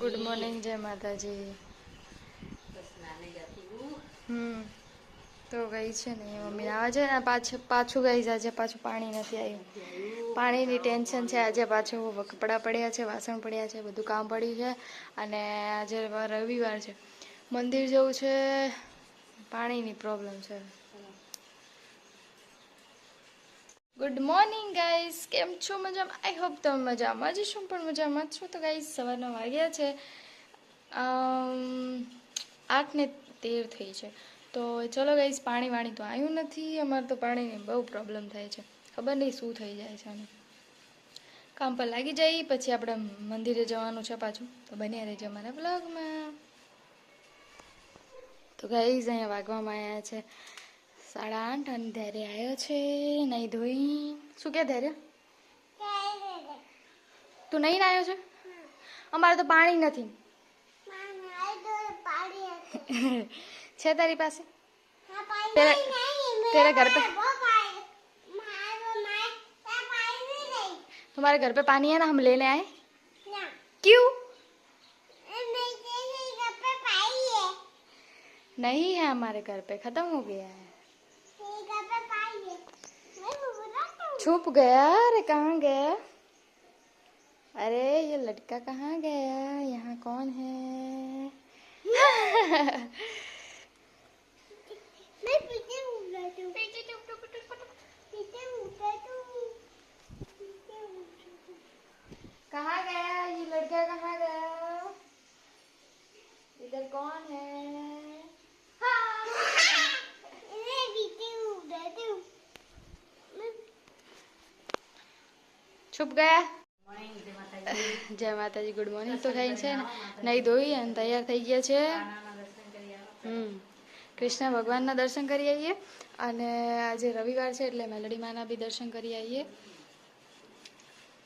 Good morning, જય માતાજી. તો ગઈ છે ને મમ્મી આવે છે ને પાછું ગઈ છે. આજે પાછું પાણી નથી આવ્યું. પાણીની ટેન્શન છે આજે. પાછું કપડાં પડ્યા છે, વાસણ પડ્યા છે, બધું કામ પડ્યું છે. અને આજે રવિવાર છે, મંદિર જવું છે. પાણીની પ્રોબ્લેમ છે. ગુડ મોર્નિંગ ગાઈસ, કેમ છો? મજામાં? આઈ હોપ તમે મજામાં જ છો. પણ મજામાં છો તો ગાઈસ સવારના વાગ્યા છે 8:13 થઈ છે. તો ચલો ગાઈસ, પાણી તો આવ્યું નથી. અમારે તો પાણીની બહુ પ્રોબ્લેમ થાય છે. ખબર નહીં શું થઈ જાય છે. કામ પર લાગી જાય પછી આપણે મંદિરે જવાનું છે પાછું. તો બન્યા રહેજો અમારા બ્લોગમાં. તો ગાઈસ અહીંયા વાગવામાં આવ્યા છે 8:30 અને ધૈર્ય આવ્યો છે નહીં ધોઈ. શું કે ધૈર્ય, તું નહીં આવ્યો છે? અમારે તો પાણી નથી. છે તારી પાસે? तेरे घर पे तुम्हारे घर पे पानी है ना, हम लेने आए? क्यों? नहीं है हमारे घर पे, खत्म हो गया है. छुप गया. अरे कहाँ गया? अरे ये लड़का कहाँ गया? यहाँ कौन है? कहाँ गया ये लड़का? कहाँ गया? इधर कौन है? छुप गया. જય માતાજી. Good morning. તો થઈ છે ને નહીં ધોઈ અને તૈયાર થઈ ગયા છે. કૃષ્ણ ભગવાનના દર્શન કરી આવીએ. અને આજે રવિવાર છે એટલે મેલડી માના બી દર્શન કરી આવીએ.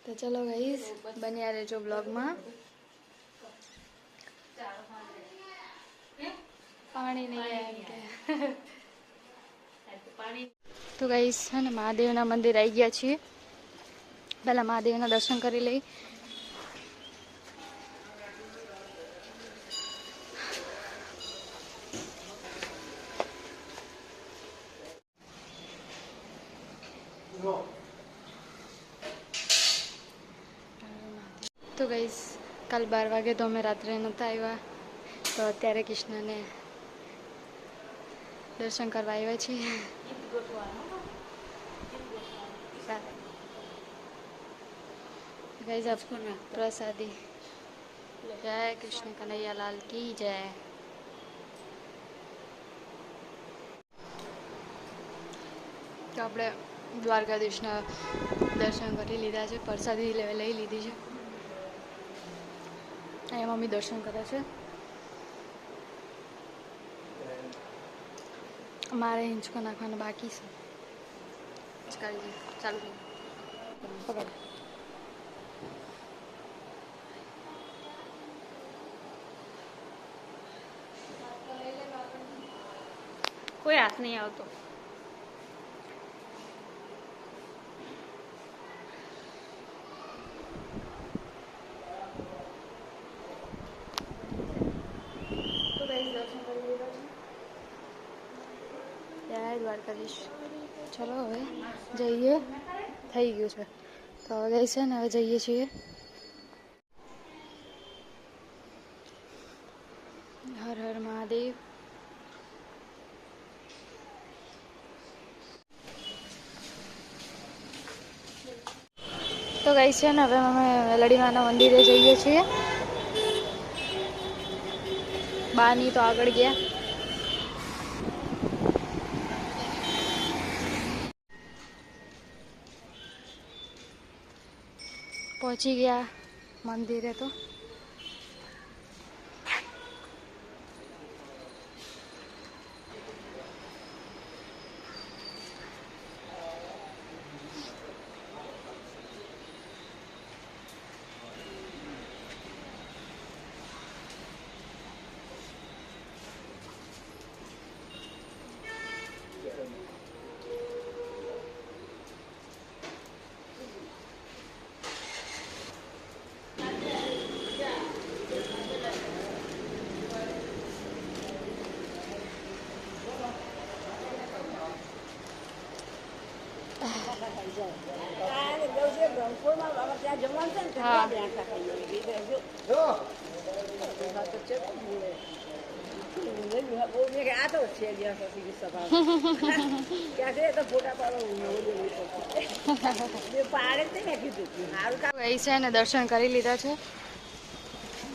તો ચલો ગાઈસ, બન્યા રહેજો બ્લોગમાં. પાણી નહીં આવે કે તો ગાઈસ છે ને મહાદેવના મંદિર આવી ગયા છીએ. પહેલાં મહાદેવના દર્શન કરી લઈ. તો ગાઈસ કાલ 12 વાગે તો અમે રાત્રે નહોતા આવ્યા. તો અત્યારે કૃષ્ણને દર્શન કરવા આવ્યા છીએ. गाइस आपको ना प्रसादी. जय कृष्ण कन्हैया लाल की जय. તો આપણે દ્વારકાધીશના દર્શન કરી લીધા છે. પ્રસાદી લઈ લીધી છે. અહીંયા મમ્મી દર્શન કરે છે. મારે હિંચકો નાખવાનો બાકી છે. હિંચકાવી ચાલુ પકડ. કોઈ હાથ નહીં આવતો. જય દ્વારકાધીશ. ચલો હવે જઈએ. થઈ ગયું છે તો હવે ગઈ છે ને હવે જઈએ છીએ. હર હર મહાદેવ. તો ગઈ છે ને હવે અમે લડીમાના મંદિરે જઈએ છીએ. બાની તો આગળ ગયા. પહોંચી ગયા મંદિરે. તો છે ને દર્શન કરી લીધા છે.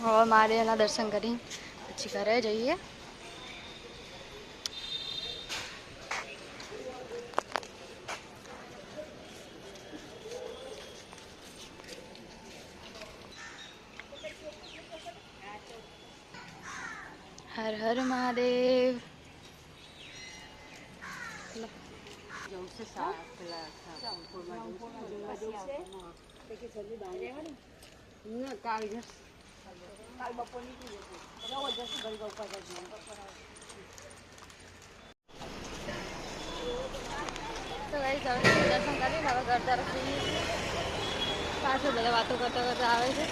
હવે મારે એના દર્શન કરી પછી ઘરે જઈએ. હર હર મહાદેવ. તો ગાઈસ હવે દર્શન કરીને હવે ઘર તરફ જઈએ છીએ. પાછળ બધા વાતો કરતા કરતા આવે છે.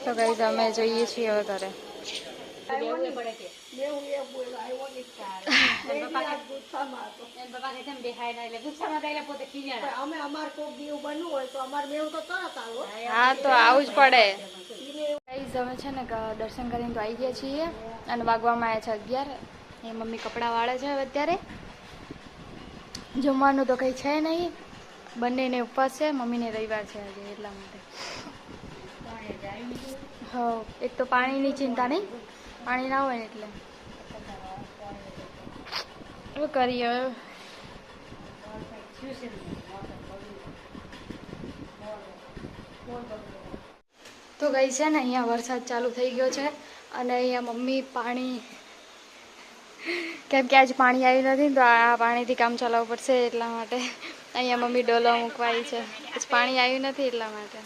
તો ગાઈસ અમે જઈએ છીએ હવે ઘરે. હા તો આવું જ પડે. ગાઈસ અમે છે ને દર્શન કરીને તો આવી ગયા છીએ અને વાગવામાં આવ્યા છે 11. એ મમ્મી કપડાં વાળે છે હવે અત્યારે. જમવાનું તો કંઈ છે નહીં, બંનેને ઉપવાસ છે, મમ્મીને રવિવાર છે આજે એટલા માટે. હા એક તો પાણીની ચિંતા નહીં, પાણી ના હોય ને એટલે શું કરીએ. તો ગઈ છે ને અહીંયા વરસાદ ચાલુ થઈ ગયો છે અને અહીંયા મમ્મી પાણી, કેમ કે આજે પાણી આવ્યું નથી તો આ પાણીથી કામ ચલાવવું પડશે એટલા માટે અહીંયા મમ્મી ડોલો મૂકવાઈ છે. પછી પાણી આવ્યું નથી એટલા માટે.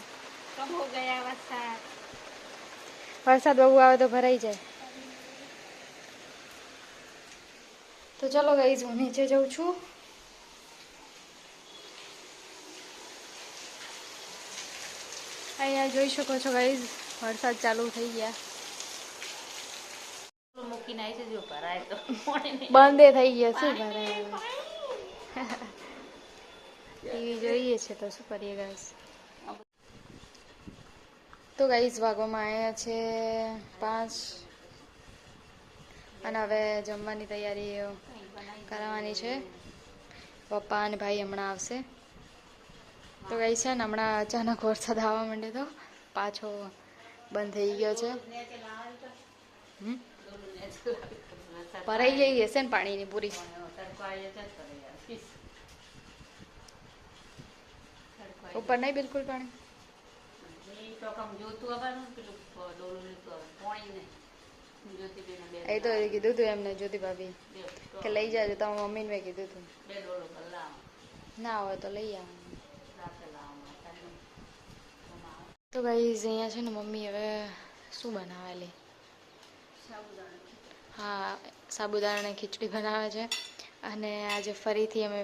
વરસાદ બહુ આવે તો ભરાઈ જાય. તો ચલો ગાઈઝ હું નીચે જાઉં છું. અહીંયા જોઈ શકો છો ગાઈઝ વરસાદ ચાલુ થઈ ગયા. બંધે થઈ ગયા શું ભરાય. ટીવી જોઈએ છે તો શું કરીએ ગાઈઝ. તો ગાઈઝ વાગવામાં આવ્યા છે 5 અને હવે જમવાની તૈયારી કરાવવાની છે. પપ્પા અને ભાઈ હમણાં આવશે. તો ગાઈઝ છે ને હમણાં અચાનક વરસાદ આવવા માંડ્યો તો પાછો બંધ થઈ ગયો છે. ભરાઈ ગઈ હશે ને પાણીની પૂરી. ઉપર નહીં બિલકુલ પાણી. એ તો કીધું તું એમને જ્યોતિ ભાભી કે લઈ જાજો. તમારા મમ્મીને મેં કીધું તું ના હોય તો લઈ આવવાનું. તો ગાઈઝ અહીંયા છે ને મમ્મી હવે શું બનાવેલી, હા સાબુદાણાની ખીચડી બનાવે છે અને આજે ફરીથી અમે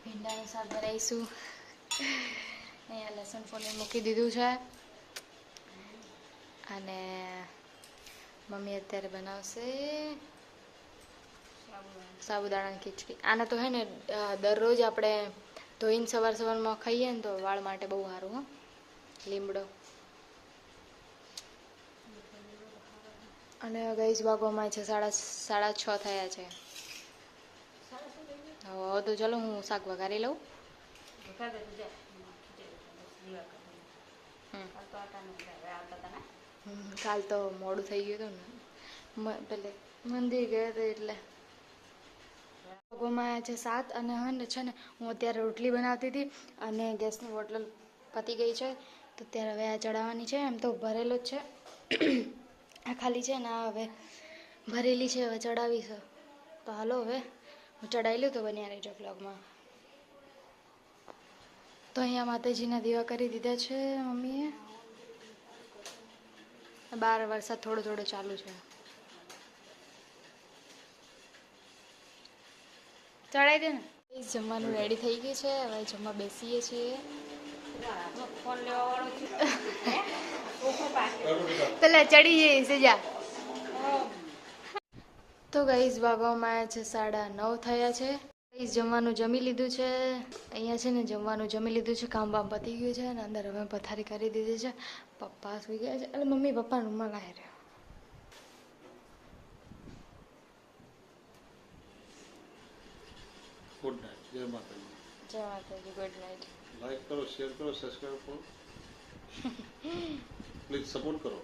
ભીંડાનું શાક બનાવીશું. અહીંયા લસણ ફોલી મૂકી દીધું છે અને મમ્મી અત્યારે બનાવશે સાબુદાણાની ખીચડી. આને તો હે ને દરરોજ આપણે ધોઈને સવારમાં ખાઈએ ને તો વાળ માટે બહુ સારું. હો લીમડો. અને ગાઈઝ વાગવામાં છે 6:30 થયા છે. હવે તો ચલો હું શાક વઘારી લઉં. કાલ તો મોડું થઈ ગયું હતું ને પેલે મંદિર ગયા હતા એટલે. વાગવામાં છે 7 અને હા ને છે ને હું અત્યારે રોટલી બનાવતી હતી અને ગેસની બોટલ પતી ગઈ છે તો અત્યારે હવે આ ચડાવવાની છે. એમ તો ભરેલો જ છે આ ખાલી છે ને હવે ભરેલી છે હવે ચડાવીશ. તો હાલો હવે હું ચડાવી લઉં તો બન્યા રહેજો બ્લોગમાં. તો અહીંયા માતાજીના દીવા કરી દીધા છે મમ્મીએ. બહાર વરસાદ થોડો થોડો ચાલુ છે. ચડાઈ દે ને. જમવાનું રેડી થઈ ગયું છે, હવે જમવા બેસીએ છીએ. પેલા ચડી જઈએ સેજા. તો ગાઈઝ વાગવામાં આવ્યા છે 9:30 થયા છે. ગાઈઝ જમવાનું જમી લીધું છે. અહીંયા છે ને જમવાનું જમી લીધું છે, કામ બામ પતી ગયું છે અને અંદર હવે પથારી કરી દીધી છે. પપ્પા સુઈ ગયા છે એટલે મમ્મી પપ્પા રૂમમાં લાવી રહ્યો. Good night. જય માતાજી. જય માતાજી. Good night. લાઈક કરો, શેર કરો, સબસ્ક્રાઇબ કરો. પ્લીઝ સપોર્ટ કરો.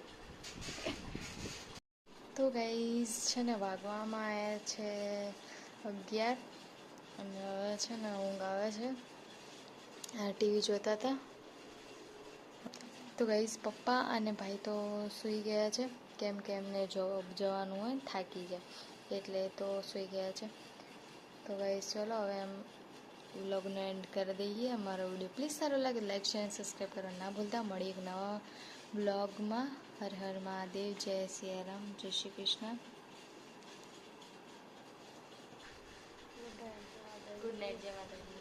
તો ગાઈઝ છે ને વાગવામાં આવ્યા છે 11 અને હવે છે ને ઊંઘ આવે છે. ટીવી જોતા હતા. તો ગાઈઝ પપ્પા અને ભાઈ તો સૂઈ ગયા છે, કેમ કે એમને જોબ જવાનું હોય, થાકી જાય એટલે તો સૂઈ ગયા છે. તો ગાઈઝ ચલો હવે એમ વ્લોગનો એન્ડ કરી દઈએ. અમારો વિડીયો પ્લીઝ સારો લાગે લાઈક શેર સબસ્ક્રાઈબ કરવા ના ભૂલતા. મળી એક નવા બ્લોગમાં. હર હર મહાદેવ. જય સિયારામ. જય શ્રી કૃષ્ણ. Good night. જય માતાજી.